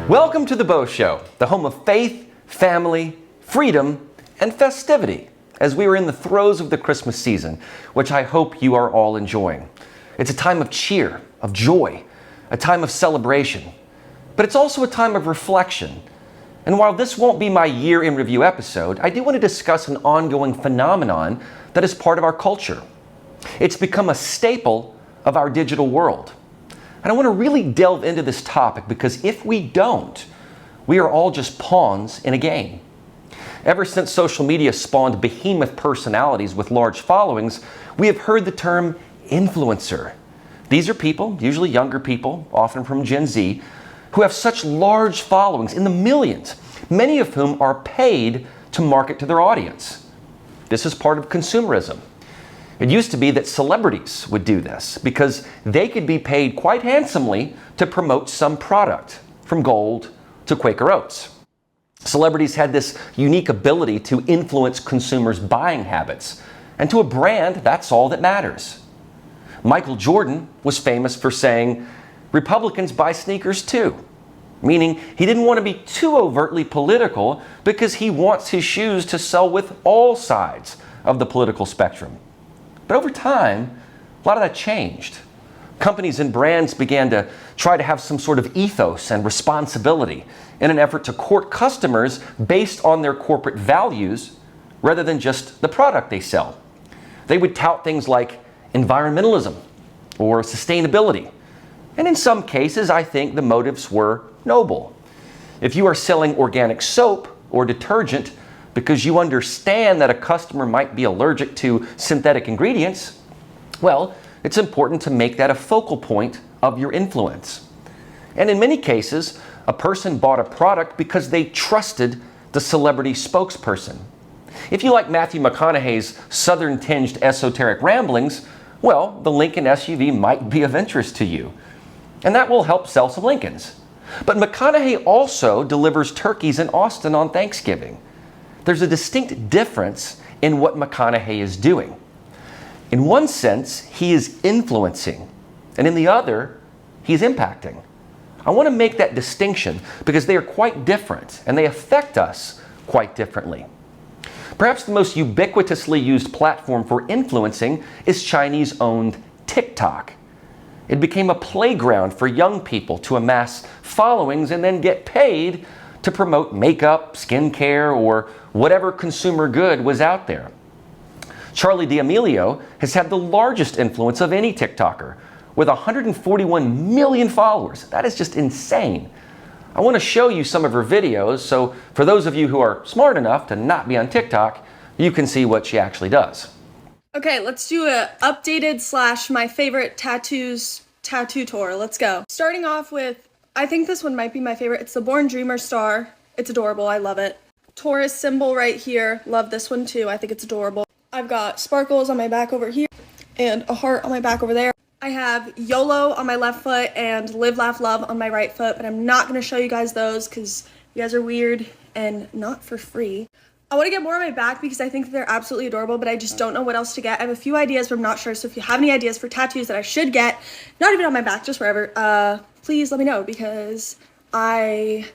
Welcome to the Beau Show, the home of faith, family, freedom, and festivity, as we are in the throes of the Christmas season, which I hope you are all enjoying. It's a time of cheer, of joy, a time of celebration, but it's also a time of reflection. And while this won't be my year in review episode, I do want to discuss an ongoing phenomenon that is part of our culture. It's become a staple of our digital world. And I want to really delve into this topic because if we don't, we are all just pawns in a game. Ever since social media spawned behemoth personalities with large followings, we have heard the term influencer. These are people, usually younger people, often from Gen Z, who have such large followings in the millions, many of whom are paid to market to their audience. This is part of consumerism. It used to be that celebrities would do this because they could be paid quite handsomely to promote some product, from gold to Quaker Oats. Celebrities had this unique ability to influence consumers' buying habits, and to a brand, that's all that matters. Michael Jordan was famous for saying, "Republicans buy sneakers too," meaning he didn't want to be too overtly political because he wants his shoes to sell with all sides of the political spectrum. But over time, a lot of that changed. Companies and brands began to try to have some sort of ethos and responsibility in an effort to court customers based on their corporate values rather than just the product they sell. They would tout things like environmentalism or sustainability. And in some cases, I think the motives were noble. If you are selling organic soap or detergent because you understand that a customer might be allergic to synthetic ingredients, well, it's important to make that a focal point of your influence. And in many cases, a person bought a product because they trusted the celebrity spokesperson. If you like Matthew McConaughey's southern-tinged esoteric ramblings, well, the Lincoln SUV might be of interest to you. And that will help sell some Lincolns. But McConaughey also delivers turkeys in Austin on Thanksgiving. There's a distinct difference in what McConaughey is doing. In one sense, he is influencing, and in the other, he's impacting. I want to make that distinction because they are quite different and they affect us quite differently. Perhaps the most ubiquitously used platform for influencing is Chinese-owned TikTok. It became a playground for young people to amass followings and then get paid to promote makeup, skincare, or whatever consumer good was out there. Charli D'Amelio has had the largest influence of any TikToker, with 141 million followers. That is just insane. I want to show you some of her videos, so for those of you who are smart enough to not be on TikTok, you can see what she actually does. Okay, let's do a updated / my favorite tattoos tattoo tour. Let's go. Starting off with, I think this one might be my favorite. It's the Born Dreamer star. It's adorable. I love it. Taurus symbol right here. Love this one too. I think it's adorable. I've got sparkles on my back over here and a heart on my back over there. I have YOLO on my left foot and Live, Laugh, Love on my right foot, but I'm not going to show you guys those because you guys are weird and not for free. I want to get more on my back because I think they're absolutely adorable, but I just don't know what else to get. I have a few ideas, but I'm not sure. So if you have any ideas for tattoos that I should get, not even on my back, just wherever, please let me know because I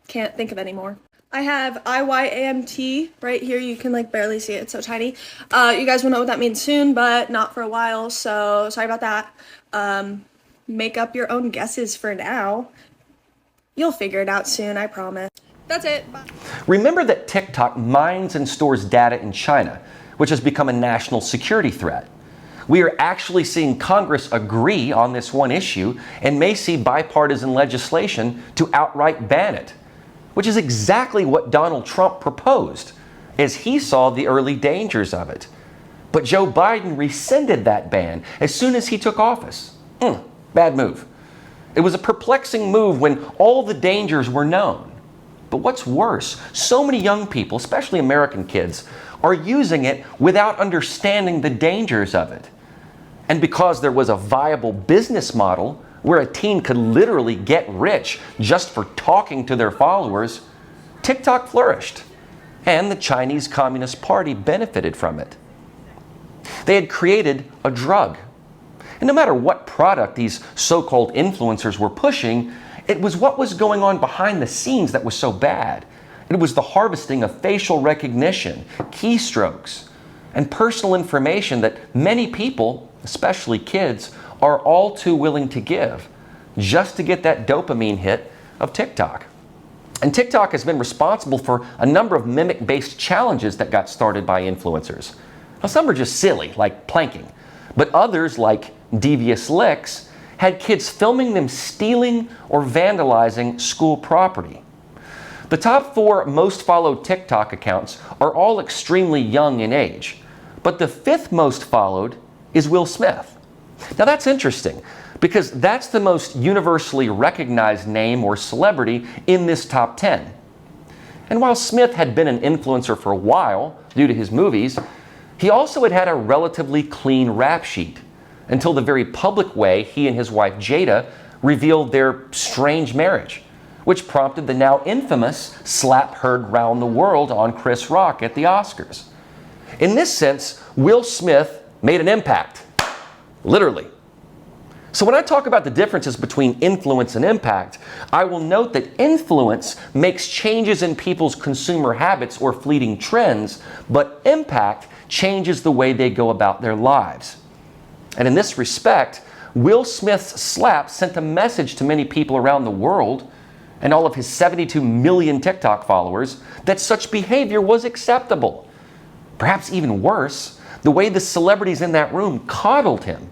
can't think of any more. I have IYAMT right here. You can like barely see it. It's so tiny. You guys will know what that means soon, but not for a while. So sorry about that. Make up your own guesses for now. You'll figure it out soon, I promise. That's it. Bye. Remember that TikTok mines and stores data in China, which has become a national security threat. We are actually seeing Congress agree on this one issue and may see bipartisan legislation to outright ban it, which is exactly what Donald Trump proposed, as he saw the early dangers of it. But Joe Biden rescinded that ban as soon as he took office. Bad move. It was a perplexing move when all the dangers were known. But what's worse, so many young people, especially American kids, are using it without understanding the dangers of it. And because there was a viable business model where a teen could literally get rich just for talking to their followers, TikTok flourished, and the Chinese Communist Party benefited from it. They had created a drug. And no matter what product these so-called influencers were pushing, It was what was going on behind the scenes that was so bad. It was the harvesting of facial recognition, keystrokes, and personal information that many people, especially kids, are all too willing to give just to get that dopamine hit of TikTok. And TikTok has been responsible for a number of mimic-based challenges that got started by influencers. Now, some are just silly, like planking, but others, like Devious Licks, had kids filming them stealing or vandalizing school property. The top 4 most followed TikTok accounts are all extremely young in age, but the 5th most followed is Will Smith. Now that's interesting, because that's the most universally recognized name or celebrity in this top 10. And while Smith had been an influencer for a while due to his movies, he also had a relatively clean rap sheet until the very public way he and his wife Jada revealed their strange marriage, which prompted the now infamous slap heard round the world on Chris Rock at the Oscars. In this sense, Will Smith made an impact, literally. So when I talk about the differences between influence and impact, I will note that influence makes changes in people's consumer habits or fleeting trends, but impact changes the way they go about their lives. And in this respect, Will Smith's slap sent a message to many people around the world and all of his 72 million TikTok followers that such behavior was acceptable. Perhaps even worse, the way the celebrities in that room coddled him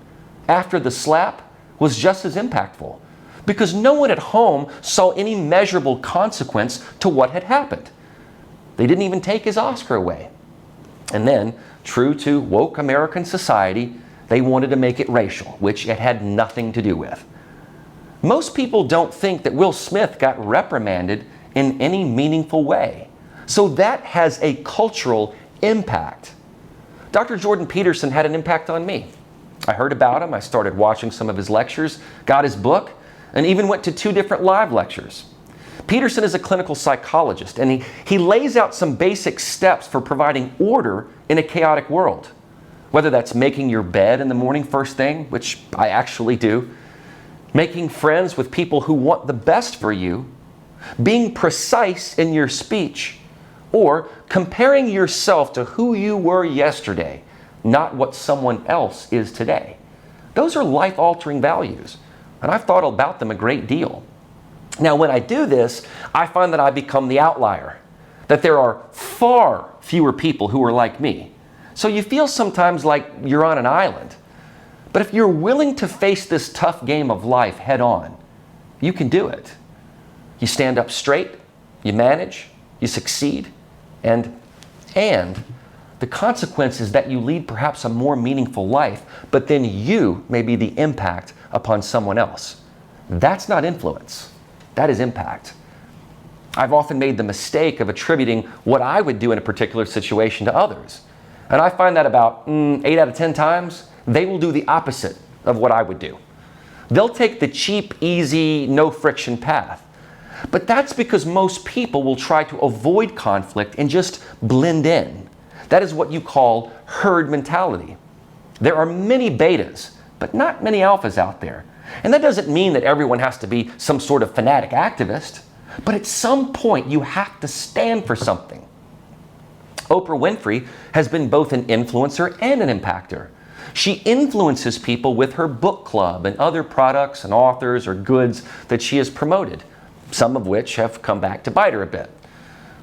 after the slap was just as impactful, because no one at home saw any measurable consequence to what had happened. They didn't even take his Oscar away. And then, true to woke American society, they wanted to make it racial, which it had nothing to do with. Most people don't think that Will Smith got reprimanded in any meaningful way. So that has a cultural impact. Dr. Jordan Peterson had an impact on me. I heard about him, I started watching some of his lectures, got his book, and even went to 2 different live lectures. Peterson is a clinical psychologist, and he lays out some basic steps for providing order in a chaotic world. Whether that's making your bed in the morning first thing, which I actually do, making friends with people who want the best for you, being precise in your speech, or comparing yourself to who you were yesterday, not what someone else is today. Those are life-altering values, and I've thought about them a great deal. Now, when I do this, I find that I become the outlier, that there are far fewer people who are like me. So you feel sometimes like you're on an island. But if you're willing to face this tough game of life head on, you can do it. You stand up straight, you manage, you succeed, and the consequence is that you lead perhaps a more meaningful life, but then you may be the impact upon someone else. That's not influence. That is impact. I've often made the mistake of attributing what I would do in a particular situation to others. And I find that about 8 out of 10 times, they will do the opposite of what I would do. They'll take the cheap, easy, no friction path. But that's because most people will try to avoid conflict and just blend in. That is what you call herd mentality. There are many betas, but not many alphas out there. And that doesn't mean that everyone has to be some sort of fanatic activist, but at some point you have to stand for something. Oprah Winfrey has been both an influencer and an impactor. She influences people with her book club and other products and authors or goods that she has promoted, some of which have come back to bite her a bit.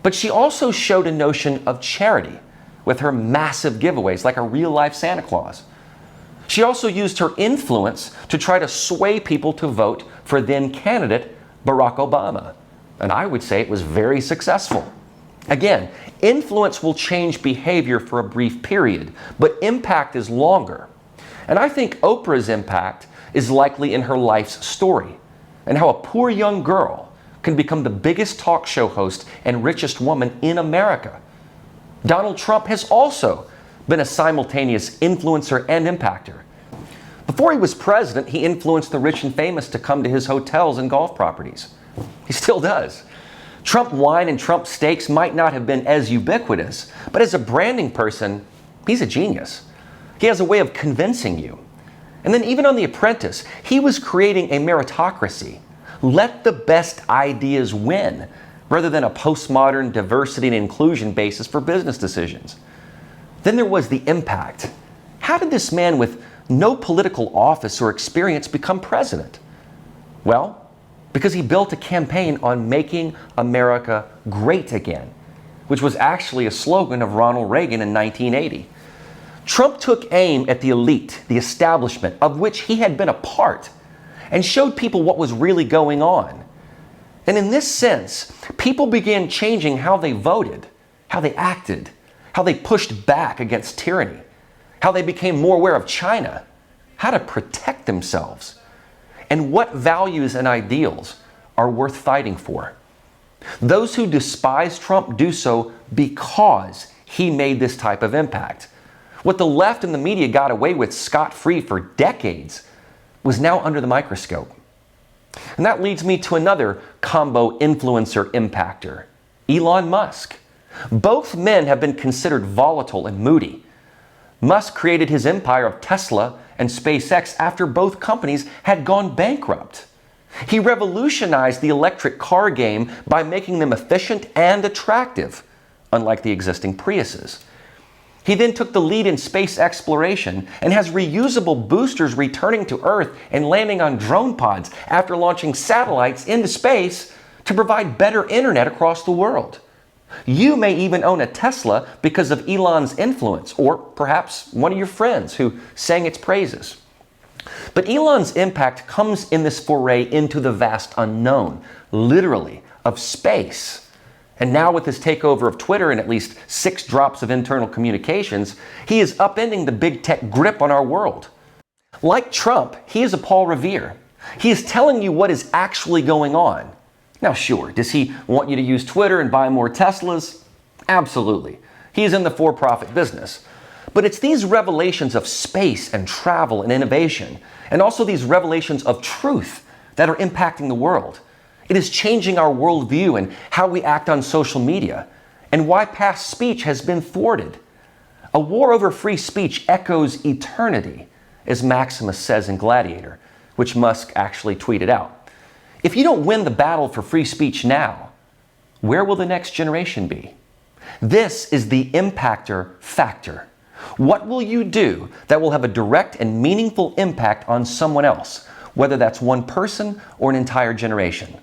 But she also showed a notion of charity with her massive giveaways like a real-life Santa Claus. She also used her influence to try to sway people to vote for then-candidate Barack Obama. And I would say it was very successful. Again, influence will change behavior for a brief period, but impact is longer. And I think Oprah's impact is likely in her life's story, and how a poor young girl can become the biggest talk show host and richest woman in America. Donald Trump has also been a simultaneous influencer and impactor. Before he was president, he influenced the rich and famous to come to his hotels and golf properties. He still does. Trump wine and Trump steaks might not have been as ubiquitous, but as a branding person, he's a genius. He has a way of convincing you. And then even on The Apprentice, he was creating a meritocracy. Let the best ideas win, rather than a postmodern diversity and inclusion basis for business decisions. Then there was the impact. How did this man with no political office or experience become president? Well, because he built a campaign on making America great again, which was actually a slogan of Ronald Reagan in 1980. Trump took aim at the elite, the establishment of which he had been a part, and showed people what was really going on. And in this sense, people began changing how they voted, how they acted, how they pushed back against tyranny, how they became more aware of China, how to protect themselves, and what values and ideals are worth fighting for. Those who despise Trump do so because he made this type of impact. What the left and the media got away with scot-free for decades was now under the microscope. And that leads me to another combo influencer impactor, Elon Musk. Both men have been considered volatile and moody. Musk created his empire of Tesla and SpaceX after both companies had gone bankrupt. He revolutionized the electric car game by making them efficient and attractive, unlike the existing Priuses. He then took the lead in space exploration and has reusable boosters returning to Earth and landing on drone pods after launching satellites into space to provide better internet across the world. You may even own a Tesla because of Elon's influence, or perhaps one of your friends who sang its praises. But Elon's impact comes in this foray into the vast unknown, literally, of space. And now with his takeover of Twitter and at least 6 drops of internal communications, he is upending the big tech grip on our world. Like Trump, he is a Paul Revere. He is telling you what is actually going on. Now sure, does he want you to use Twitter and buy more Teslas? Absolutely. He is in the for-profit business. But it's these revelations of space and travel and innovation, and also these revelations of truth that are impacting the world. It is changing our worldview and how we act on social media, and why past speech has been thwarted. A war over free speech echoes eternity, as Maximus says in Gladiator, which Musk actually tweeted out. If you don't win the battle for free speech now, where will the next generation be? This is the impactor factor. What will you do that will have a direct and meaningful impact on someone else, whether that's one person or an entire generation?